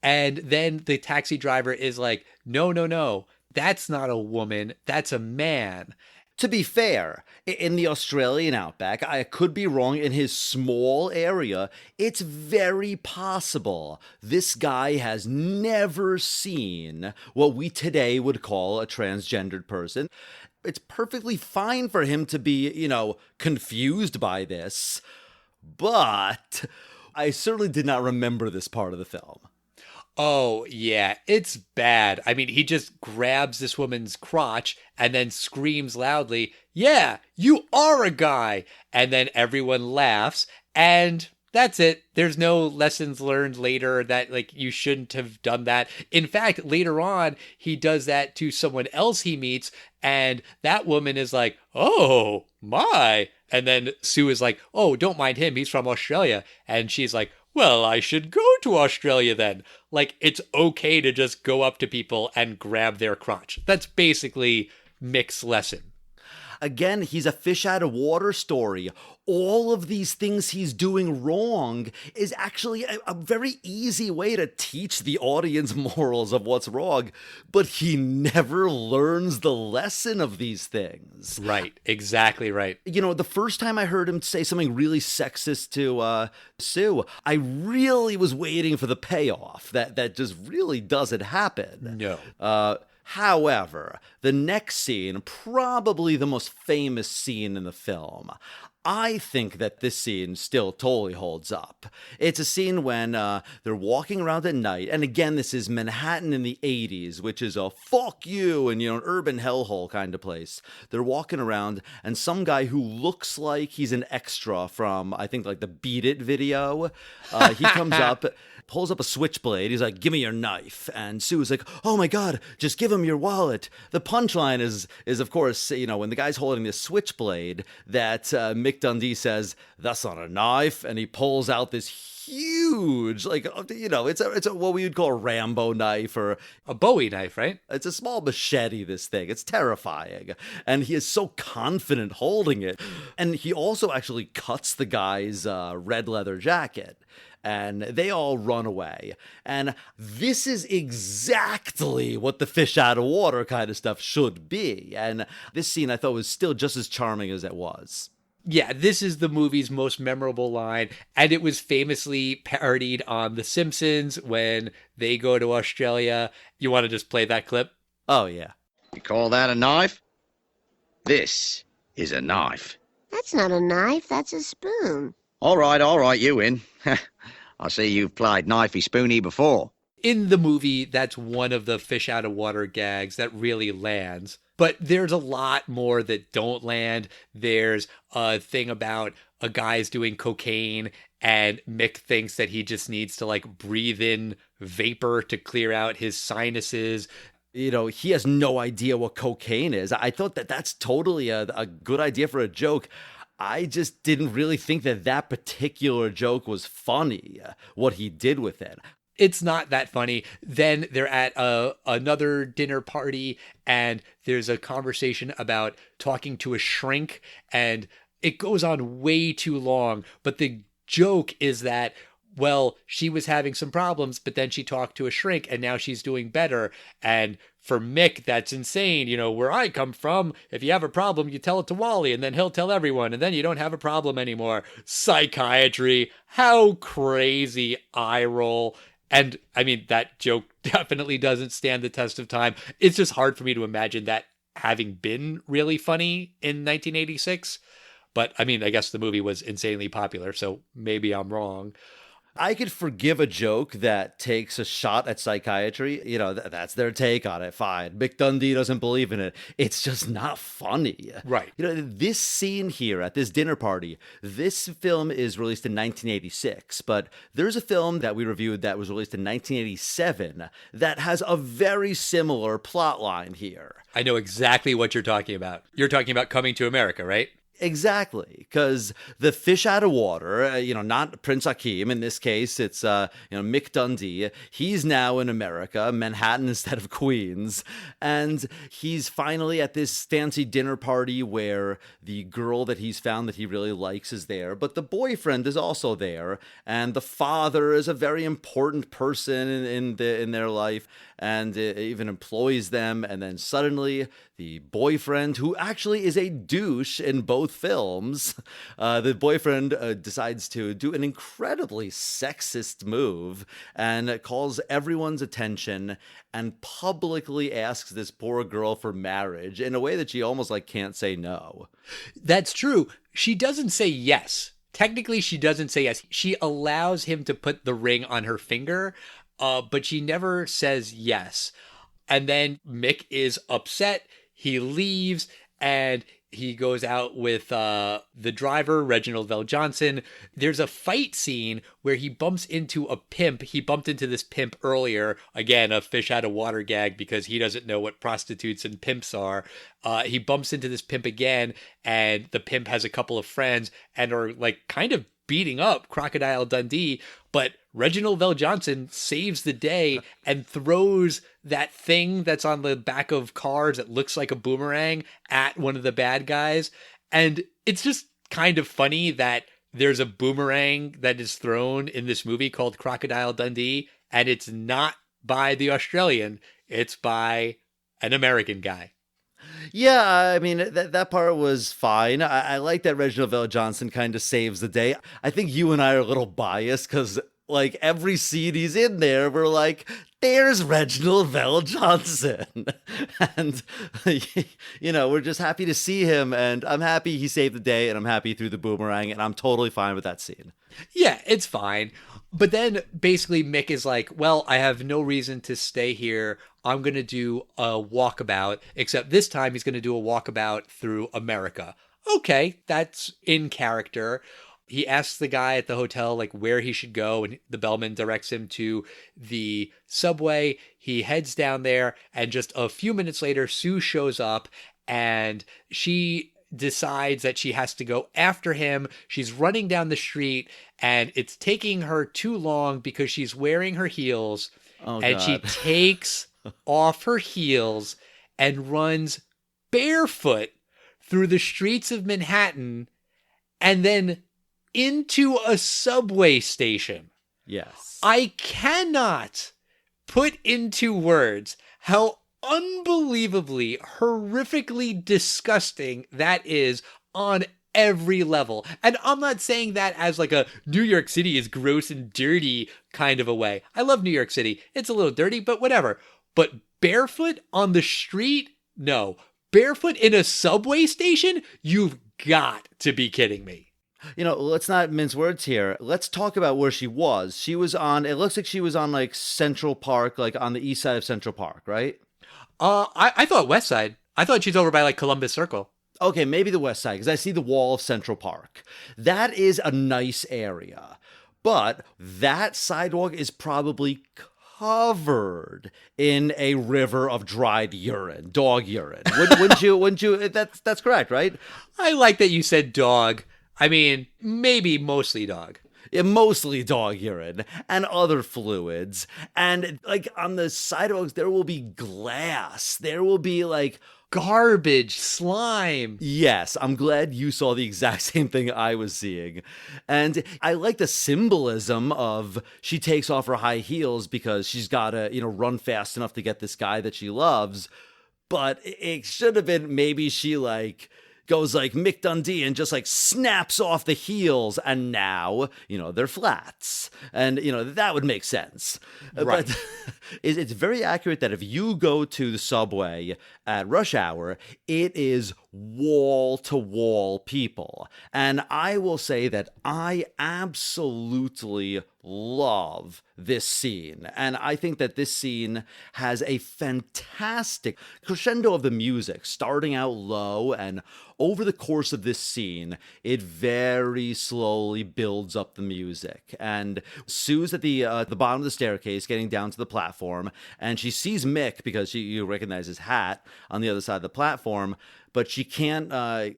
C: And then the taxi driver is like, no, that's not a woman, that's a man.
E: To be fair, in the Australian Outback, I could be wrong, in his small area, it's very possible this guy has never seen what we today would call a transgendered person. It's perfectly fine for him to be, confused by this, but I certainly did not remember this part of the film.
C: Oh, yeah, it's bad. I mean, he just grabs this woman's crotch and then screams loudly, yeah, you are a guy. And then everyone laughs, and that's it. There's no lessons learned later that, like, you shouldn't have done that. In fact, later on, he does that to someone else he meets, and that woman is like, oh, my. And then Sue is like, oh, don't mind him. He's from Australia. And she's like, well, I should go to Australia then. Like, it's okay to just go up to people and grab their crotch. That's basically Mick's lesson.
E: Again, he's a fish out of water story. All of these things he's doing wrong is actually a very easy way to teach the audience morals of what's wrong, but he never learns the lesson of these things.
C: Right, exactly right.
E: The first time I heard him say something really sexist to Sue, I really was waiting for the payoff. That just really doesn't happen.
C: No.
E: However, the next scene, probably the most famous scene in the film, I think that this scene still totally holds up. It's a scene when they're walking around at night, and again, this is Manhattan in the 80s, which is a fuck you and, an urban hellhole kind of place. They're walking around, and some guy who looks like he's an extra from, I think, like the Beat It video, he comes up, pulls up a switchblade. He's like, give me your knife. And Sue's like, oh my God, just give him your wallet. The punchline is of course, when the guy's holding this switchblade, that Mick Dundee says, that's not a knife. And he pulls out this huge, it's a what we would call a Rambo knife, or
C: a Bowie knife, right?
E: It's a small machete, this thing. It's terrifying. And he is so confident holding it. And he also actually cuts the guy's red leather jacket. And they all run away. And this is exactly what the fish out of water kind of stuff should be. And this scene I thought was still just as charming as it was.
C: Yeah, this is the movie's most memorable line, and it was famously parodied on The Simpsons when they go to Australia. You want to just play that clip?
E: Oh, yeah.
B: You call that a knife? This
F: is a knife.
G: That's not a knife, that's a spoon.
F: All right, you win. I see you've played knifey spoony before.
C: In the movie, that's one of the fish out of water gags that really lands. But there's a lot more that don't land. There's a thing about a guy's doing cocaine and Mick thinks that he just needs to like breathe in vapor to clear out his sinuses.
E: You know, he has no idea what cocaine is. I thought that that's totally a good idea for a joke. I just didn't really think that that particular joke was funny, what he did with it.
C: It's not that funny. Then they're at another dinner party and there's a conversation about talking to a shrink and it goes on way too long. But the joke is that, well, she was having some problems, but then she talked to a shrink and now she's doing better. And for Mick, that's insane. You know, where I come from, if you have a problem, you tell it to Wally and then he'll tell everyone and then you don't have a problem anymore. Psychiatry. How crazy. Eye roll. And I mean, that joke definitely doesn't stand the test of time. It's just hard for me to imagine that having been really funny in 1986. But I mean, I guess the movie was insanely popular, so maybe I'm wrong.
E: I could forgive a joke that takes a shot at psychiatry. You know, that's their take on it. Fine. Mick Dundee doesn't believe in it. It's just not funny.
C: Right.
E: You know, this scene here at this dinner party, this film is released in 1986, but there's a film that we reviewed that was released in 1987 that has a very similar plot line here.
C: I know exactly what you're talking about. You're talking about Coming to America, right?
E: Exactly, because the fish out of water, not Prince Hakeem. In this case, it's, Mick Dundee. He's now in America, Manhattan instead of Queens. And he's finally at this fancy dinner party where the girl that he's found that he really likes is there. But the boyfriend is also there. And the father is a very important person in their life and even employs them. And then suddenly the boyfriend, who actually is a douche in both films, the boyfriend decides to do an incredibly sexist move and calls everyone's attention and publicly asks this poor girl for marriage in a way that she almost can't say no.
C: That's true. She doesn't say yes. Technically, she doesn't say yes. She allows him to put the ring on her finger, but she never says yes. And then Mick is upset. He leaves and he goes out with the driver, Reginald VelJohnson. There's a fight scene where he bumps into a pimp. He bumped into this pimp earlier. Again, a fish out of water gag because he doesn't know what prostitutes and pimps are. He bumps into this pimp again, and the pimp has a couple of friends and are kind of beating up Crocodile Dundee, but Reginald VelJohnson saves the day and throws that thing that's on the back of cars that looks like a boomerang at one of the bad guys. And it's just kind of funny that there's a boomerang that is thrown in this movie called Crocodile Dundee, and it's not by the Australian, it's by an American guy.
E: Yeah, I mean, that part was fine. I like that Reginald VelJohnson kind of saves the day. I think you and I are a little biased because, every scene he's in there, we're like, there's Reginald VelJohnson. And, we're just happy to see him. And I'm happy he saved the day, and I'm happy he threw the boomerang, and I'm totally fine with that scene.
C: Yeah, it's fine. But then basically Mick is like, well, I have no reason to stay here. I'm going to do a walkabout, except this time he's going to do a walkabout through America. Okay, that's in character. He asks the guy at the hotel where he should go, and the bellman directs him to the subway. He heads down there, and just a few minutes later, Sue shows up, and she decides that she has to go after him. She's running down the street, and it's taking her too long because she's wearing her heels.
E: Oh,
C: and
E: God.
C: She takes off her heels and runs barefoot through the streets of Manhattan and then into a subway station.
E: Yes.
C: I cannot put into words how unbelievably, horrifically disgusting that is on every level. And I'm not saying that as a New York City is gross and dirty kind of a way. I love New York City. It's a little dirty, but whatever. But barefoot on the street? No. barefoot in a subway station? You've got to be kidding me.
E: Let's not mince words here. Let's talk about where she was. It looks like she was on like Central Park, like on the east side of Central Park, right?
C: I thought West Side. I thought she's over by like Columbus Circle.
E: Okay, maybe the west side, because I see the wall of Central Park. That is a nice area. But that sidewalk is probably covered in a river of dried urine, dog urine. Wouldn't you? That's correct, right?
C: I like that you said dog. I mean, maybe mostly dog.
E: Yeah, mostly dog urine and other fluids. And like on the sidewalks, there will be glass. There will be like
C: garbage, slime.
E: Yes, I'm glad you saw the exact same thing I was seeing. And I like the symbolism of she takes off her high heels because she's got to, run fast enough to get this guy that she loves. But it should have been maybe she like goes like Mick Dundee and just like snaps off the heels, and now, they're flats. And, that would make sense.
C: Right.
E: But it's very accurate that if you go to the subway at rush hour, it is wall-to-wall people. And I will say that I absolutely love this scene. And I think that this scene has a fantastic crescendo of the music, starting out low, and over the course of this scene, it very slowly builds up the music. And Sue's at the bottom of the staircase, getting down to the platform, and she sees Mick because you recognize his hat on the other side of the platform. But she can't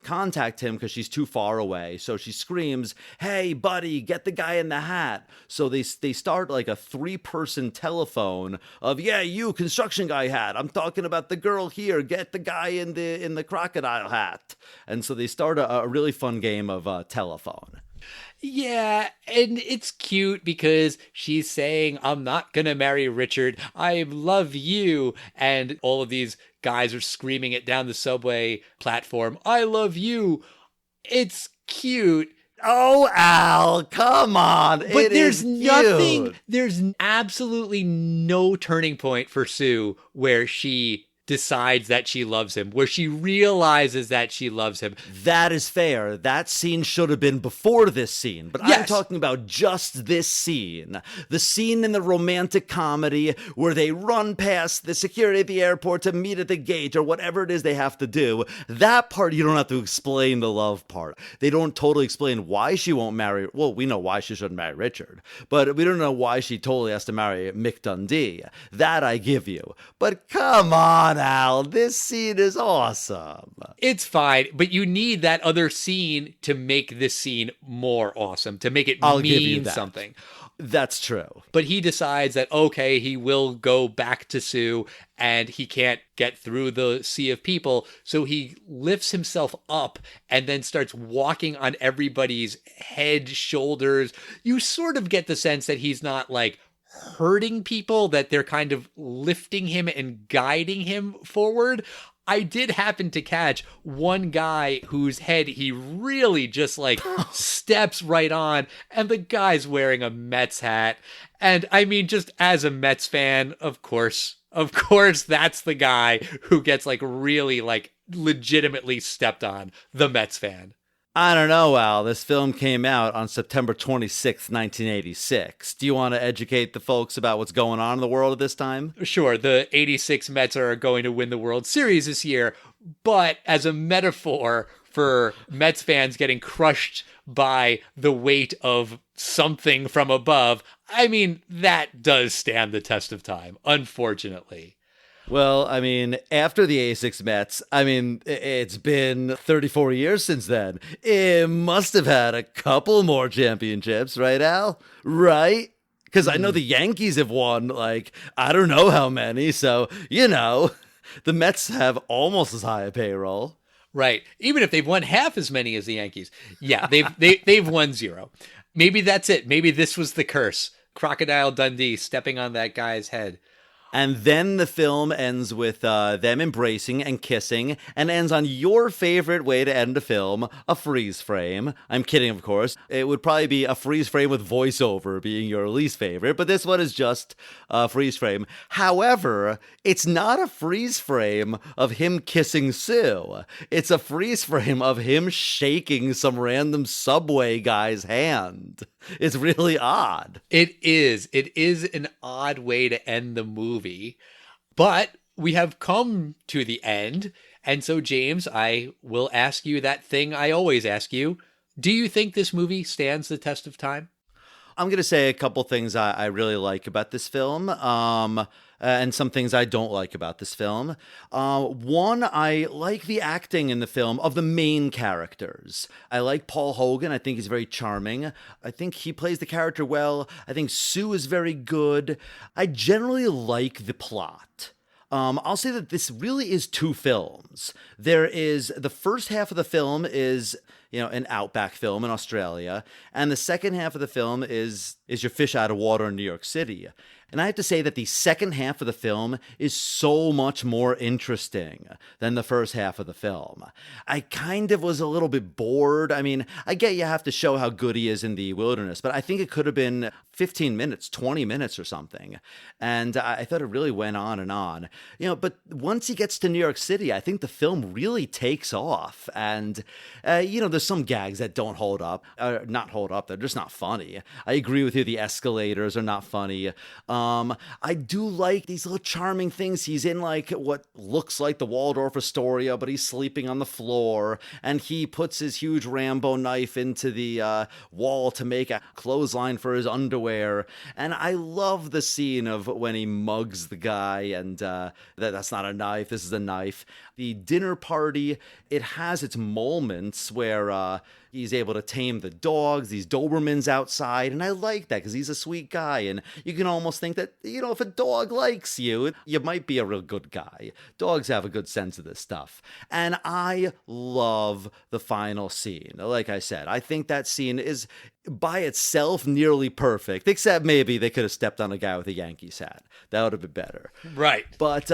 E: contact him because she's too far away. So she screams, "Hey, buddy, get the guy in the hat." So they start like a 3-person telephone of, "Yeah, you, construction guy hat. I'm talking about the girl here. Get the guy in the crocodile hat." And so they start a really fun game of telephone.
C: Yeah, and it's cute because she's saying, "I'm not gonna marry Richard. I love you." And all of these guys are screaming it down the subway platform, "I love you." It's cute.
E: Oh, Al, come on.
C: But there's nothing, there's absolutely no turning point for Sue where she decides that she loves him, where she realizes that she loves him.
E: That is fair. That scene should have been before this scene. But
C: yes.
E: I'm talking about just this scene. The scene in the romantic comedy where they run past the security at the airport to meet at the gate or whatever it is they have to do. That part, you don't have to explain the love part. They don't totally explain why she won't marry. Well, we know why she shouldn't marry Richard, but we don't know why she totally has to marry Mick Dundee. That I give you. But come on, Al, this scene is awesome.
C: It's fine, but you need that other scene to make this scene more awesome, to make it mean something.
E: That's true.
C: But he decides that, okay, he will go back to Sue and he can't get through the sea of people. So he lifts himself up and then starts walking on everybody's head, shoulders. You sort of get the sense that he's not like hurting people, that they're kind of lifting him and guiding him forward. I did happen to catch one guy whose head he really just like steps right on, and the guy's wearing a Mets hat. And I mean, just as a Mets fan, of course, that's the guy who gets like really like legitimately stepped on, the Mets fan.
E: I don't know, Al. This film came out on September 26th, 1986. Do you want to educate the folks about what's going on in the world at this time?
C: Sure, the 86 Mets are going to win the World Series this year, but as a metaphor for Mets fans getting crushed by the weight of something from above, I mean, that does stand the test of time, unfortunately.
E: Well, I mean, after the 86 Mets, I mean, it's been 34 years since then. It must have had a couple more championships, right, Al? Right? Because I know the Yankees have won, like, I don't know how many. So, the Mets have almost as high a payroll.
C: Right. Even if they've won half as many as the Yankees. Yeah, they've won 0. Maybe that's it. Maybe this was the curse. Crocodile Dundee stepping on that guy's head.
E: And then the film ends with them embracing and kissing, and ends on your favorite way to end a film, a freeze frame. I'm kidding, of course. It would probably be a freeze frame with voiceover being your least favorite, but this one is just a freeze frame. However, it's not a freeze frame of him kissing Sue. It's a freeze frame of him shaking some random subway guy's hand. It's really odd.
C: It is. It is an odd way to end the movie. But we have come to the end. And so, James, I will ask you that thing I always ask you. Do you think this movie stands the test of time?
E: I'm going to say a couple things I really like about this film. And some things I don't like about this film. One, I like the acting in the film of the main characters. I like Paul Hogan. I think he's very charming. I think he plays the character well. I think Sue is very good. I generally like the plot. I'll say that this really is two films. There is the first half of the film is, an Outback film in Australia, and the second half of the film is your fish out of water in New York City. And I have to say that the second half of the film is so much more interesting than the first half of the film. I kind of was a little bit bored. I mean, I get you have to show how good he is in the wilderness, but I think it could have been 15 minutes, 20 minutes or something. And I thought it really went on and on. But once he gets to New York City, I think the film really takes off. And, there's some gags that don't hold up. Not hold up, they're just not funny. I agree with you, the escalators are not funny. I do like these little charming things. He's in like what looks like the Waldorf Astoria, but he's sleeping on the floor, and he puts his huge Rambo knife into the wall to make a clothesline for his underwear. And I love the scene of when he mugs the guy, and that's not a knife, this is a knife. The dinner party, it has its moments where he's able to tame the dogs, these Dobermans outside, and I like that because he's a sweet guy, and you can almost think that, if a dog likes you, you might be a real good guy. Dogs have a good sense of this stuff. And I love the final scene. Like I said, I think that scene is by itself nearly perfect, except maybe they could have stepped on a guy with a Yankees hat. That would have been better.
C: Right.
E: But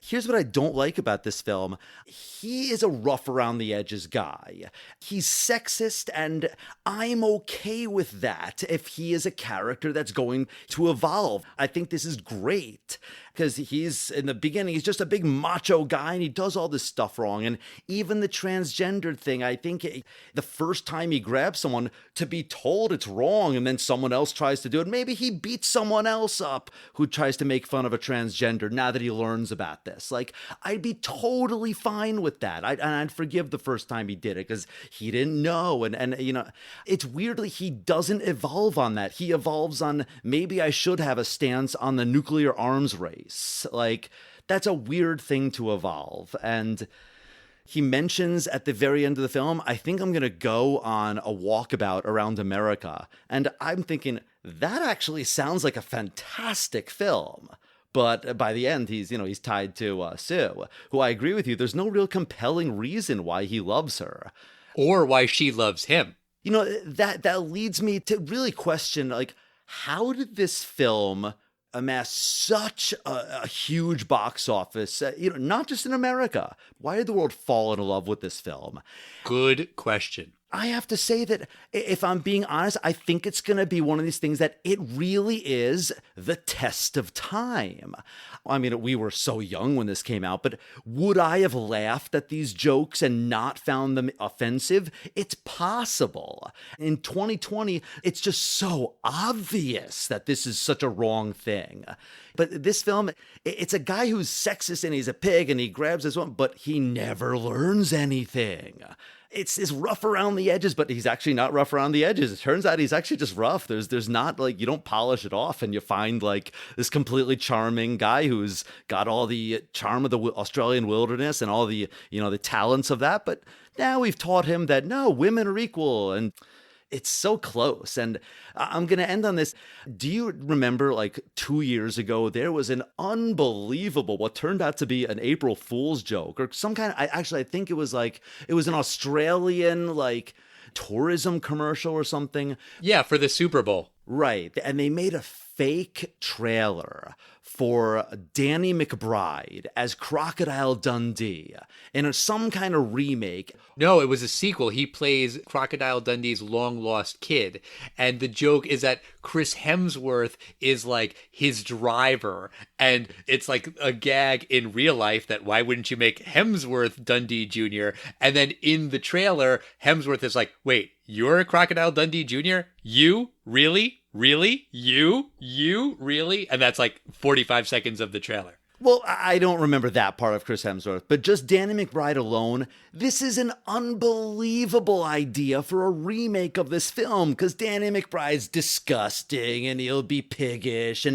E: here's what I don't like about this film. He is a rough around the edges guy. He's sexist, and I'm okay with that if he is a character that's going to evolve. I think this is great because he's, in the beginning, he's just a big macho guy, and he does all this stuff wrong. And even the transgendered thing, I think the first time he grabs someone, to be told it's wrong, and then someone else tries to do it, maybe he beats someone else up who tries to make fun of a transgender now that he learns about this. Like, I'd be totally fine with that. I'd forgive the first time he did it because he didn't know. And it's weirdly, he doesn't evolve on that. He evolves on, maybe I should have a stance on the nuclear arms race. Like, that's a weird thing to evolve. And he mentions at the very end of the film, I think I'm going to go on a walkabout around America. And I'm thinking, that actually sounds like a fantastic film. But by the end, he's tied to Sue, who, I agree with you, there's no real compelling reason why he loves her.
C: Or why she loves him.
E: That leads me to really question, like, how did this film amass such a huge box office, not just in America? Why did the world fall in love with this film?
C: Good question.
E: I have to say that, if I'm being honest, I think it's going to be one of these things that it really is the test of time. I mean, we were so young when this came out, but would I have laughed at these jokes and not found them offensive? It's possible. In 2020, it's just so obvious that this is such a wrong thing. But this film, it's a guy who's sexist and he's a pig and he grabs his one, but he never learns anything. It's rough around the edges, but he's actually not rough around the edges. It turns out he's actually just rough. There's not, like, you don't polish it off and you find like this completely charming guy who's got all the charm of the Australian wilderness and all the, the talents of that. But now we've taught him that no, women are equal, and it's so close. And I'm going to end on this. Do you remember, like, 2 years ago, there was an unbelievable, what turned out to be an April Fool's joke or some kind of, I think it was an Australian, like, tourism commercial or something.
C: Yeah, for the Super Bowl.
E: Right. And they made a fake trailer for Danny McBride as Crocodile Dundee in some kind of remake.
C: No, it was a sequel. He plays Crocodile Dundee's long-lost kid. And the joke is that Chris Hemsworth is like his driver. And it's like a gag in real life that why wouldn't you make Hemsworth Dundee Jr.? And then in the trailer, Hemsworth is like, wait, you're a Crocodile Dundee Jr.? You? Really? Really? You? Really? And that's like 45 seconds of the trailer.
E: Well, I don't remember that part of Chris Hemsworth, but just Danny McBride alone, this is an unbelievable idea for a remake of this film, because Danny McBride's disgusting and he'll be piggish,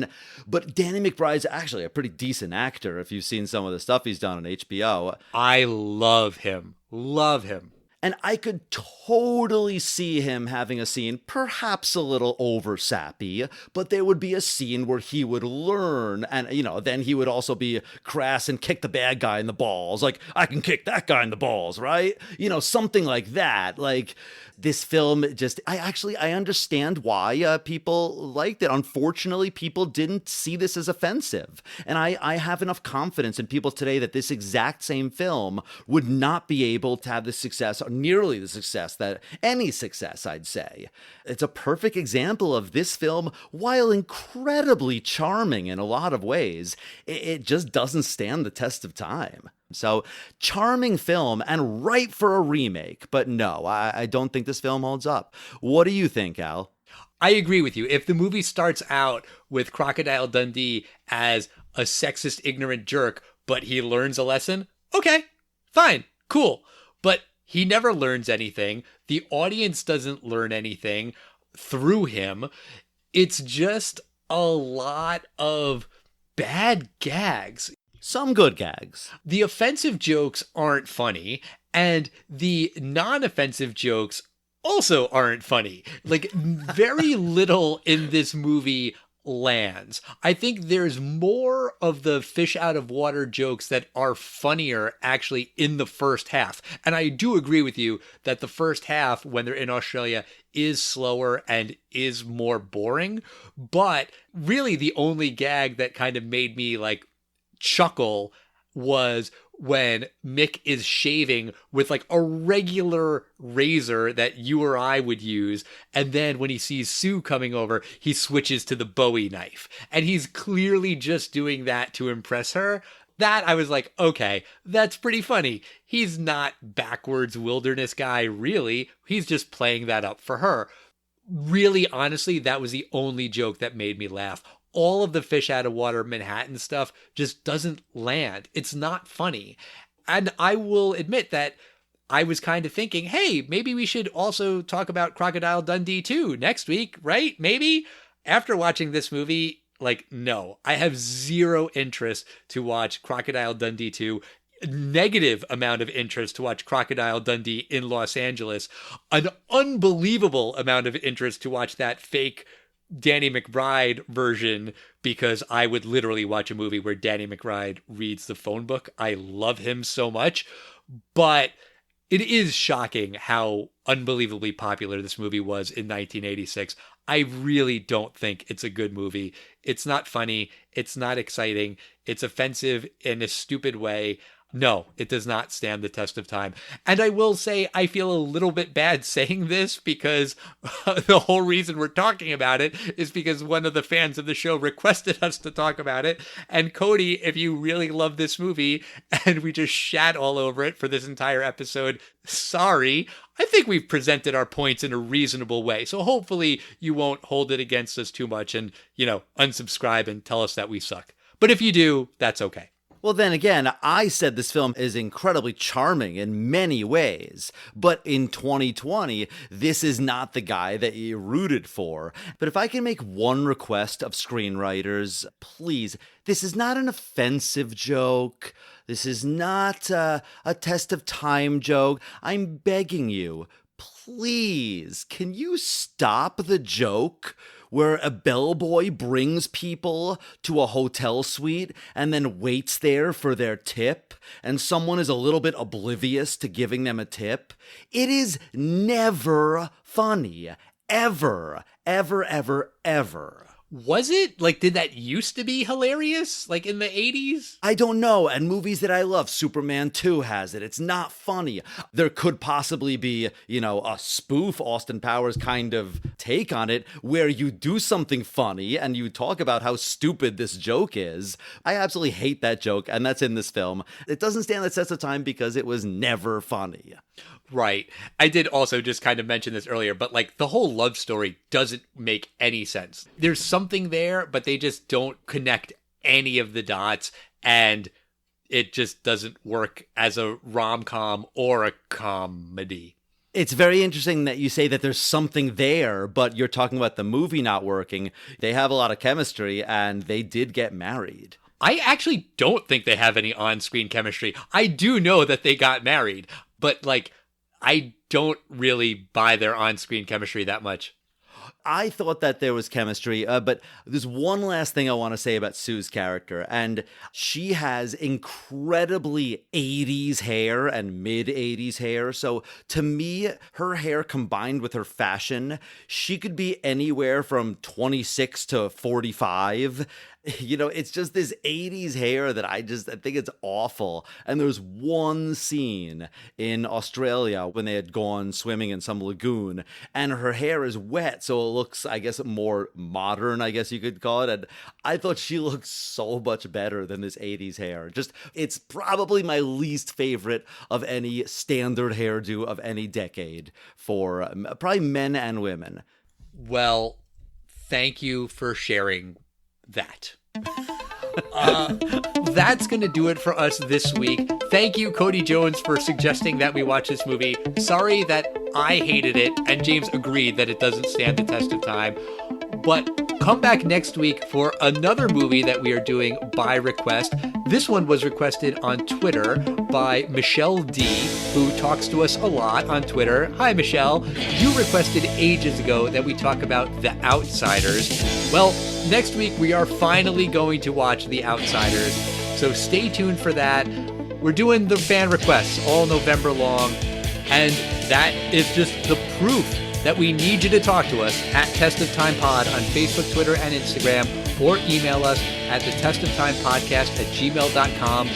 E: but Danny McBride's actually a pretty decent actor if you've seen some of the stuff he's done on HBO.
C: I love him. Love him.
E: And I could totally see him having a scene, perhaps a little over sappy, but there would be a scene where he would learn, and, then he would also be crass and kick the bad guy in the balls. Like, I can kick that guy in the balls, right? Something like that. Like, this film just, I understand why people liked it. Unfortunately, people didn't see this as offensive. And I have enough confidence in people today that this exact same film would not be able to have the success, or nearly the success, that any success, I'd say. It's a perfect example of this film, while incredibly charming in a lot of ways, it just doesn't stand the test of time. So, charming film and right for a remake, but no, I don't think this film holds up. What do you think, Al?
C: I agree with you. If the movie starts out with Crocodile Dundee as a sexist, ignorant jerk, but he learns a lesson, okay, fine, cool. But he never learns anything. The audience doesn't learn anything through him. It's just a lot of bad gags.
E: Some good gags.
C: The offensive jokes aren't funny, and the non-offensive jokes also aren't funny. Like, very little in this movie lands. I think there's more of the fish out of water jokes that are funnier actually in the first half. And I do agree with you that the first half, when they're in Australia, is slower and is more boring. But really the only gag that kind of made me like chuckle was when Mick is shaving with like a regular razor that you or I would use. And then when he sees Sue coming over, he switches to the Bowie knife. And he's clearly just doing that to impress her. That I was like, okay, that's pretty funny. He's not backwards wilderness guy, really. He's just playing that up for her. Really, honestly, that was the only joke that made me laugh. All of the fish out of water Manhattan stuff just doesn't land. It's not funny. And I will admit that I was kind of thinking, hey, maybe we should also talk about Crocodile Dundee 2 next week, right? Maybe? After watching this movie, like, no. I have zero interest to watch Crocodile Dundee 2. Negative amount of interest to watch Crocodile Dundee in Los Angeles. An unbelievable amount of interest to watch that fake Danny McBride version, because I would literally watch a movie where Danny McBride reads the phone book. I love him so much. But it is shocking how unbelievably popular this movie was in 1986. I really don't think it's a good movie. It's not funny. It's not exciting. It's offensive in a stupid way. No, it does not stand the test of time. And I will say I feel a little bit bad saying this, because the whole reason we're talking about it is because one of the fans of the show requested us to talk about it. And Cody, if you really love this movie and we just shat all over it for this entire episode, sorry. I think we've presented our points in a reasonable way. So hopefully you won't hold it against us too much and, unsubscribe and tell us that we suck. But if you do, that's okay.
E: Well, then again, I said this film is incredibly charming in many ways, but in 2020, this is not the guy that you rooted for. But if I can make one request of screenwriters, please, this is not an offensive joke. This is not a test of time joke. I'm begging you, please, can you stop the joke where a bellboy brings people to a hotel suite and then waits there for their tip, and someone is a little bit oblivious to giving them a tip? It is never funny. Ever, ever, ever, ever.
C: Was it? Like, did that used to be hilarious? Like, in the 80s?
E: I don't know. And movies that I love, Superman 2 has it. It's not funny. There could possibly be, a spoof Austin Powers kind of take on it where you do something funny and you talk about how stupid this joke is. I absolutely hate that joke, and that's in this film. It doesn't stand the test of time because it was never funny.
C: Right. I did also just kind of mention this earlier, but like the whole love story doesn't make any sense. There's something there, but they just don't connect any of the dots, and it just doesn't work as a rom-com or a comedy.
E: It's very interesting that you say that there's something there, but you're talking about the movie not working. They have a lot of chemistry, and they did get married.
C: I actually don't think they have any on-screen chemistry. I do know that they got married, but like, I don't really buy their on-screen chemistry that much.
E: I thought that there was chemistry, but there's one last thing I want to say about Sue's character, and she has incredibly 80s hair and mid-80s hair, so to me, her hair combined with her fashion, she could be anywhere from 26 to 45. It's just this 80s hair that I think it's awful. And there's one scene in Australia when they had gone swimming in some lagoon, and her hair is wet, so it looks, I guess, more modern, I guess you could call it. And I thought she looked so much better than this 80s hair. It's probably my least favorite of any standard hairdo of any decade for probably men and women.
C: Well, thank you for sharing that. That's going to do it for us this week. Thank you, Cody Jones, for suggesting that we watch this movie. Sorry that I hated it and James agreed that it doesn't stand the test of time. But come back next week for another movie that we are doing by request. This one was requested on Twitter by Michelle D, who talks to us a lot on Twitter. Hi, Michelle. You requested ages ago that we talk about The Outsiders. Well, next week we are finally going to watch The Outsiders, so stay tuned for that. We're doing the fan requests all November long, and that is just the proof that we need you to talk to us at Test of Time Pod on Facebook, Twitter, and Instagram, or email us at thetestoftimepodcast@gmail.com.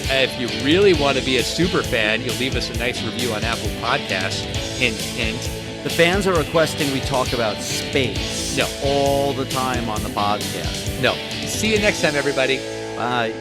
C: If you really want to be a super fan, you'll leave us a nice review on Apple Podcasts. Hint, hint.
E: The fans are requesting we talk about space
C: No.
E: all the time on the podcast.
C: No. See you next time, everybody.
E: Bye.